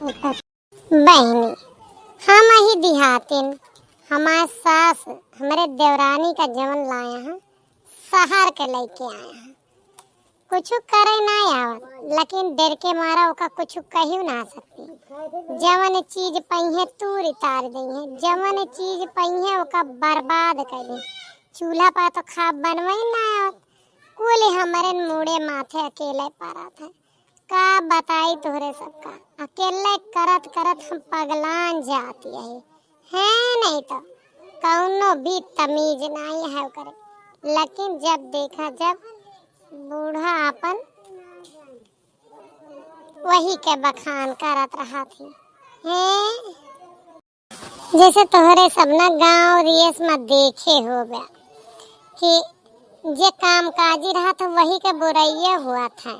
बहनी हम ही देहातिन हमारे सास हमारे देवरानी का जवन लाया है शहर के लेके आया है। कुछ करे ना आवत लेकिन डर के मारा ओका कुछ कहियो ना सकती। जवन चीज पहिए तूर उतार दी है, जवन चीज पहिए ओका बर्बाद कर दी। चूल्हा पर तो खा बनवाई ना आवत, कुल हमारे मुड़े माथे अकेले पड़ा था। का बताई तोहरे सबका, अकेले करत करत हम पगलान जाती है नहीं तो कौनो भी तमीज नहीं है करे। लेकिन जब देखा जब बूढ़ा अपन वही के बखान करत रहा थी हैं। जैसे तोहरे सब ना गाँव रियस में देखे हो गया कि जे काम काजी रहा था वही के बुराइया हुआ था,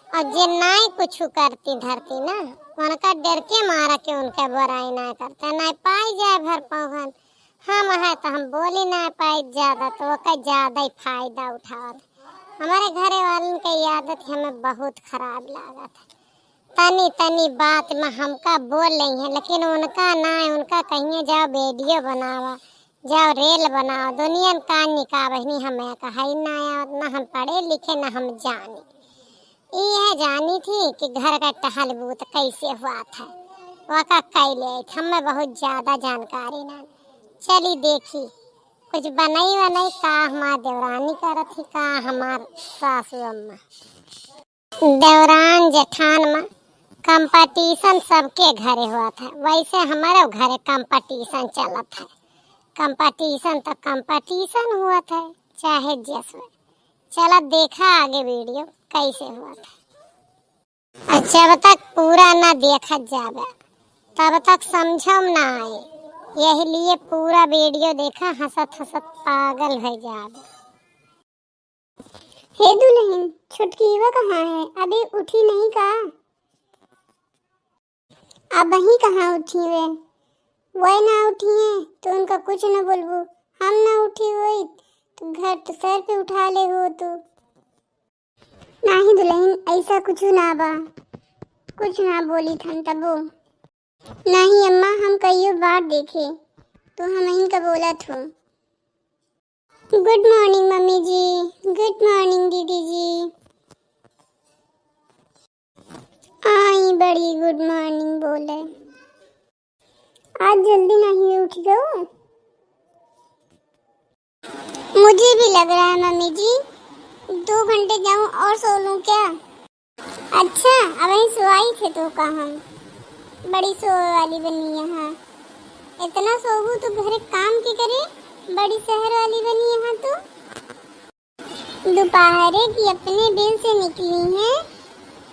और जे नाई कुछ करती धरती ना उनका डर के मारा के उनके बुराई ना करते ना पाई जाए भर पौहन। हम है तो हम बोली ना पाई ज्यादा तो वो ज्यादा ही फायदा उठावत। हमारे घरे वालों की आदत हमें बहुत खराब लागत है। तनी तनी बात में हमका बोल रही है लेकिन उनका ना है। उनका कहिए जाओ वीडियो बनावा, जाओ रेल बनाओ, दुनिया में का निकाबही हमें कहा ना ना हम पढ़े लिखे ना हम जाने। ये जानी थी कि घर का टहल बूत कैसे हुआ था वका कैले हमें बहुत ज्यादा जानकारी ना। चली देखी कुछ बनाई वनाई का हमार देवरानी करत थी का हमार सासू अम्मा। देवरान जेठान में कंपटीशन सबके घरे हुआ था, वैसे हमारे घरे कंपटीशन चला था। कंपटीशन तो कंपटीशन हुआ था चाहे जैसे। चला देखा आगे वीडियो कैसे हुआ था। अच्छा जब तक पूरा ना देखा जावे तब तक समझम ना आए, यही लिए पूरा वीडियो देखा हंसत हंसत पागल हो जावे। हे दुल्हन छुटकी वो कहाँ है, अभी उठी नहीं का? अब वही कहाँ उठी वे? वही ना उठी है तो उनका कुछ न बोलबू। हम ना उठी हुई तो घर तो सर पे उठा ले हो तो। नहीं दुल्हन ऐसा कुछ ना बा, कुछ ना बोली थन तबो। नहीं अम्मा हम कईयों बार देखे तो हम इनका बोला था। गुड मॉर्निंग मम्मी जी, गुड मॉर्निंग दीदी जी। आई बड़ी गुड मॉर्निंग बोले। आज जल्दी नहीं उठ गए? मुझे भी लग रहा है मम्मी जी 2 घंटे जाऊं और सो लूं क्या? अच्छा अब ही सोई थे तो का हम बड़ी सो वाली बनी यहाँ। इतना सोगू तो घर काम की करे, बड़ी शहर वाली बनी यहाँ तो। दोपहरे की अपने बिल से निकली हैं,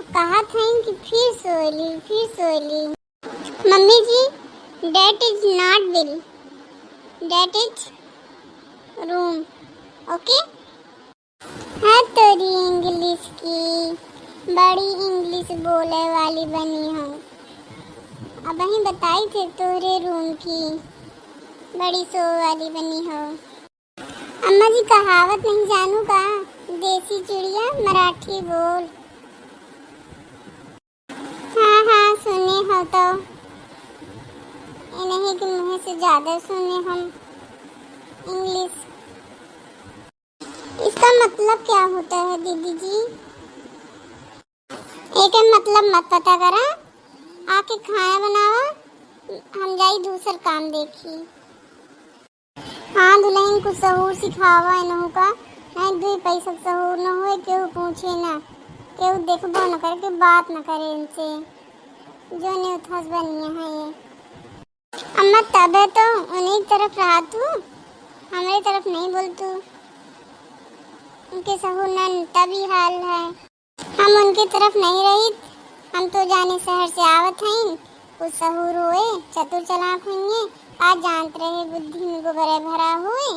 कहा था कि फिर सो ली। Mummy ji that is not bill, that is room, okay? है तेरी इंग्लिश की, बड़ी इंग्लिश बोले वाली बनी हो। अब ही बताई थे तोरे रूम की बड़ी सो वाली बनी हो। अम्मा जी कहावत नहीं जानू का, देसी चिड़िया मराठी बोल। हाँ सुने हो तो नहीं कि मुँह से ज्यादा सुने हम इंग्लिश। इसका मतलब क्या होता है दीदी जी? एक मतलब मत पता करा, आके खाना बनावा, हम जाई दूसर काम देखी। हाँ दुल्हन कुछ सहूर सिखावा इनहू का, नहीं 2 पैसा सहूर न होए केहू पूछे ना, केहू देखबो न करे, केहू बात न करे इनसे। जो ने उथस बनिया है ये। अम्मा तब है तो उन्हीं तरफ रहा तू, हमारी तरफ नहीं बोल तू। उनके सहूर न तभी हाल है, हम उनकी तरफ नहीं रही। हम तो जाने शहर से आवत हैं, कुछ सहूर हुए चतुर चालाक हुए, आज जानते रहे बुद्धि में गोबर भरा हुए।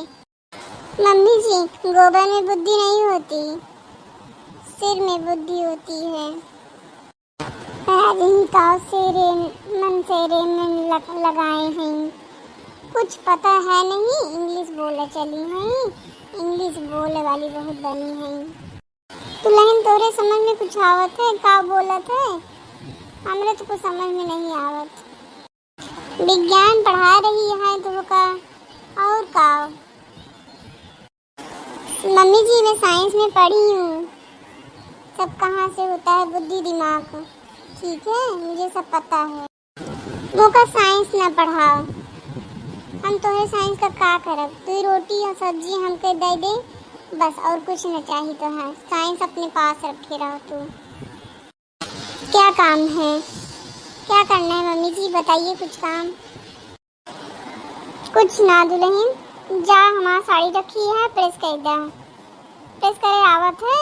मम्मी जी गोबर में बुद्धि नहीं होती, सिर में बुद्धि होती है। मन सेरे में लगाए हैं, कुछ पता है नहीं, इंग्लिश बोले चली हैं, इंग्लिश बोले वाली बहुत बनी हैं। दुल्हन तोरे समझ में कुछ आवत है का बोलत है? हमरे तो कुछ समझ में नहीं आवत। विज्ञान पढ़ा रही है तो का और का। मम्मी जी मैं साइंस में पढ़ी हूँ, सब कहाँ से होता है बुद्धि दिमाग, ठीक है मुझे सब पता है। वो का साइंस ना पढ़ाओ, हम तुम्हें साइंस का करब। तू रोटी और सब्जी हमके दे दे बस, और कुछ न चाहिए तो है। साइंस अपने पास रखे रहो। तू क्या काम है, क्या करना है मम्मी जी बताइए कुछ काम। कुछ ना दुल्हन, जा हमारा साड़ी रखी है प्रेस कर दे। प्रेस करे आवत है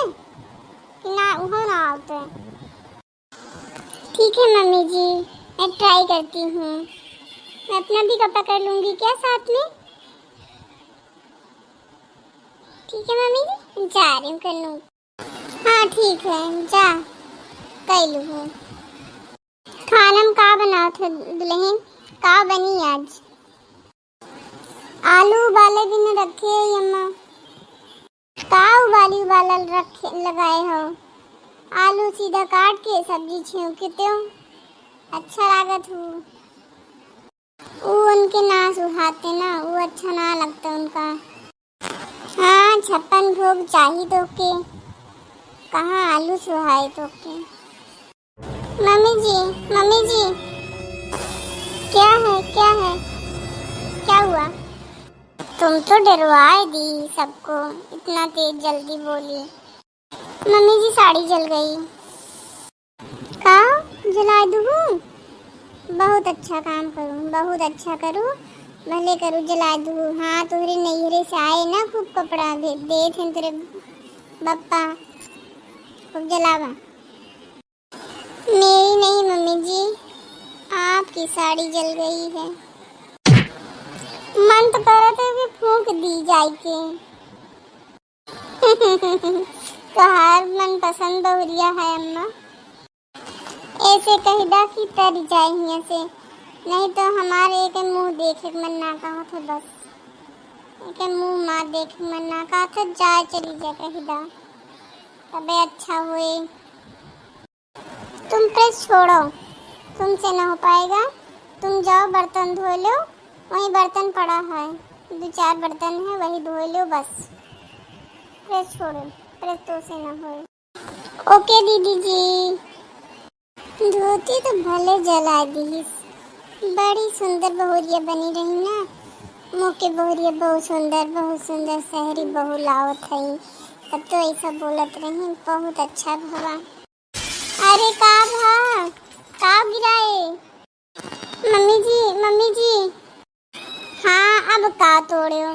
कि ना, उहो ना आवत है। ठीक है मम्मी जी मैं ट्राई करती हूँ। मैं अपना भी कपड़ा कर लूँगी क्या साथ में। ठीक है मम्मी जी जा रही हूँ कर लूँ। हाँ ठीक है जा कर लूँ। खाना में का बनाओ थे दुल्हन, का बनी आज। आलू उबाले भी न रखे अम्मा, का उबालल रखे लगाए हो। आलू सीधा काट के सब्जी छिड़कते हो, अच्छा लागत हो। वो उनके ना सुहाते ना, वो अच्छा ना लगता उनका। हाँ 56 भोग चाहिए तो के, कहाँ आलू सुहाए तो के। मम्मी जी क्या है क्या है, क्या हुआ। तुम तो डरवाए दी सबको, इतना तेज जल्दी बोली। मम्मी जी साड़ी जल गई। का जला दूँ, बहुत अच्छा काम करूँ, बहुत अच्छा करूँ, भले करूँ जला दूँ। हाँ तुम्हारे नैहरे से आए ना खूब कपड़ा दे थे तेरे बप्पा, खूब जलावा। मेरी नहीं मम्मी जी, आपकी साड़ी जल गई है। मन तो कर रहा था कि फूंक दी जाए के। तोहार मन पसंद बहुरिया है अम्मा, ऐसे कहिदा कि तर जाए यहाँ से, नहीं तो हमारे एक मुंह देखे मन ना कहा था। बस एक मुंह माँ देखे मन ना कहा था, जाए चली जा कहिदा तबे अच्छा हुए। तुम प्रेस छोड़ो, तुमसे ना हो पाएगा। तुम जाओ बर्तन धो लो, वही बर्तन पड़ा है, 2-4 बर्तन है वही धो लो बस। प्रेस छोड़ो, प्रेस तो से ना हो। ओके दीदी जी। धोती तो भले जला दी, बड़ी सुंदर बहुरिया बनी रही ना। मोके बहुरिया बहुत सुंदर शहरी बहू लावत है, तब तो ऐसा बोलत रही बहुत अच्छा भवा। अरे का गिराए मम्मी जी। हाँ अब का तोड़े हो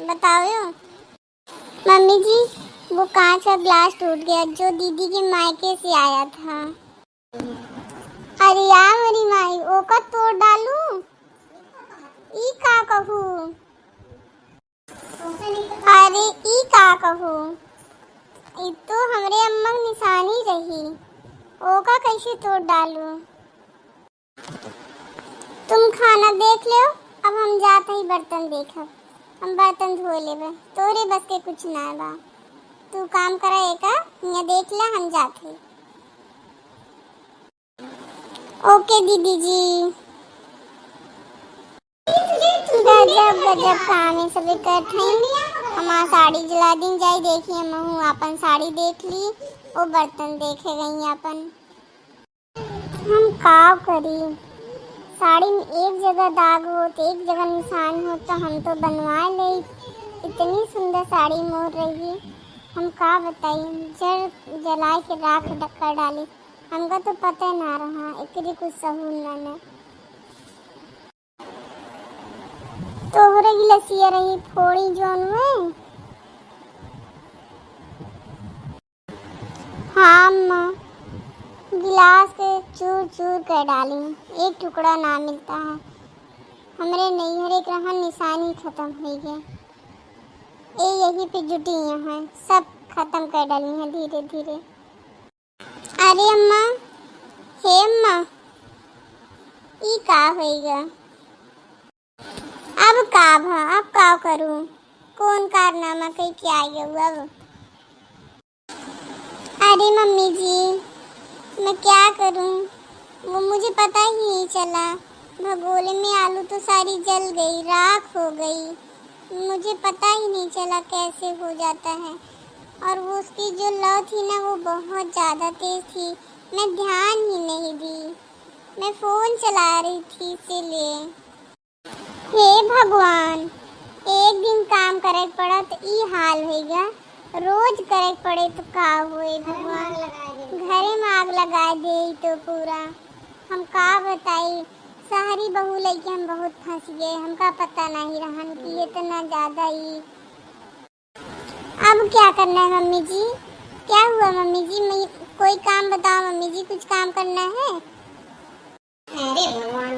बताओ मम्मी जी। वो कांच का ग्लास टूट गया जो दीदी के मायके से आया था। अरे यार मेरी माई ओका तोड़ डालू, ई का कहूँ। अरे ई का कहूँ, ई तो हमरे अम्मा की निशानी रही, ओका कैसे तोड़ डालू। तुम खाना देख लो, अब हम जाते ही बर्तन देखब, हम बर्तन धो लेबे, तोरे बस के कुछ ना बा। तू काम करा एका यहाँ देख ले, हम जाते। ओके दीदी जी। गजब काम है सब कर। हमारा साड़ी जला दिन जाई, देखिए महू अपन साड़ी देख ली, वो बर्तन देखे गई अपन। हम का करी, साड़ी में एक जगह दाग हो तो एक जगह निशान हो, तो हम तो बनवा ले। इतनी सुंदर साड़ी मोड़ रही है, हम का बताइए। जड़ जला के राख कर डाली, हमका तो पता ना रहा एकरी कुछ सहूल ना। तोहरे गिलसिया रही फोड़ी जोन में। हाँ अम्मा, गिलास के चूर चूर कर डाली, एक टुकड़ा ना मिलता है। हमरे नैहरे ग्रहण निशानी खत्म हो गया, यही पे जुटी है, सब खत्म कर डाली है धीरे धीरे। अरे अम्मा, हे अम्मा, ई का होएगा। अब का करूं, कौन कारनामा कहीं क्या आया अब। अरे मम्मी जी मैं क्या करूं, वो मुझे पता ही नहीं चला। भगोने में आलू तो सारी जल गई, राख हो गई। मुझे पता ही नहीं चला कैसे हो जाता है। और वो उसकी जो लौ थी ना, वो बहुत ज़्यादा तेज थी। मैं ध्यान ही नहीं दी, मैं फ़ोन चला रही थी इसीलिए। हे भगवान, एक दिन काम करे पड़ा तो ई हाल हो गया, रोज करे पड़े तो का होए भगवान। घरे में आग लगा दे तो पूरा। हम का बताई, शहरी बहू लेके हम बहुत फंस गए। हमका पता नहीं रहन कि ये इतना ज़्यादा ही। अब क्या करना है मम्मी जी? क्या हुआ मम्मी जी? मैं कोई काम बताओ मम्मी जी, कुछ काम करना है।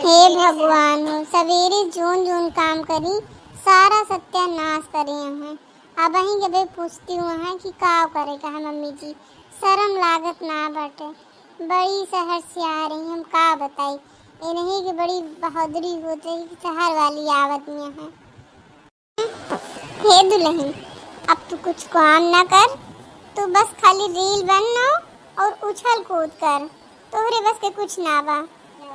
हे भगवान हो, सवेरे जोन जोन काम करी, सारा सत्यानाश करे हैं। अब अहीं के बे पूछती हूँ है कि का करे का है मम्मी जी। शर्म लागत ना बटे, बड़ी शहर से आ रही हम का बताई। इन्हीं की बड़ी बहादुरी होती है कि शहर वाली आवत में है। हे दुल्हन, अब तू कुछ काम ना कर, तू बस खाली रील बनना और उछल कूद कर। तोहरे बस के कुछ ना बा।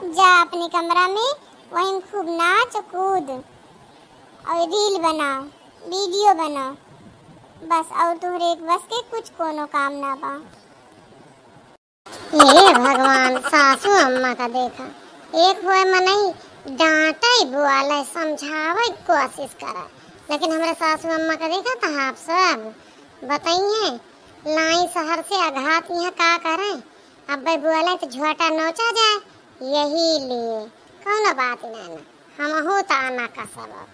जा अपने कमरा में, वहीं खूब नाच कूद और रील बनाओ, वीडियो बनाओ बस। और तोहरे बस के कुछ कोनो काम ना बा। हे भगवान, सासू अम्मा का देखा, एक हुए मनई डांटे बुआले समझावे कोशिश करा, लेकिन हमारे सासू अम्मा का देखा था। आप सब बताइए, लाई शहर से आघात यहाँ का करे। अब भाई बुआले तो झोटा नोचा जाए, यही लिए कौन बात ना हम होता आना का सबब।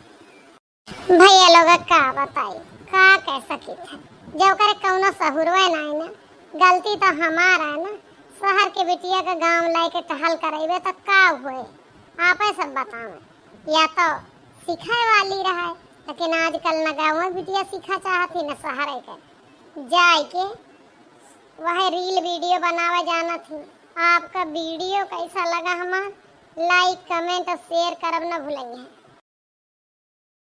भैया लोग का बताई का कह सकी थे, जो करे कौनो सहुरवे नहीं ना, गलती तो हमारा है ना। शहर के बिटिया का गांव लाई के टहल करेबे तो का हुए, आप सब बताओ। या तो सिखाए वाली रहा, लेकिन आजकल न गाँव में बिटिया सीखा चाहती न शहर के जाए के वह रील वीडियो बनावे जाना थी। आपका वीडियो कैसा लगा हमार, लाइक कमेंट और शेयर करब न भूलेंगे।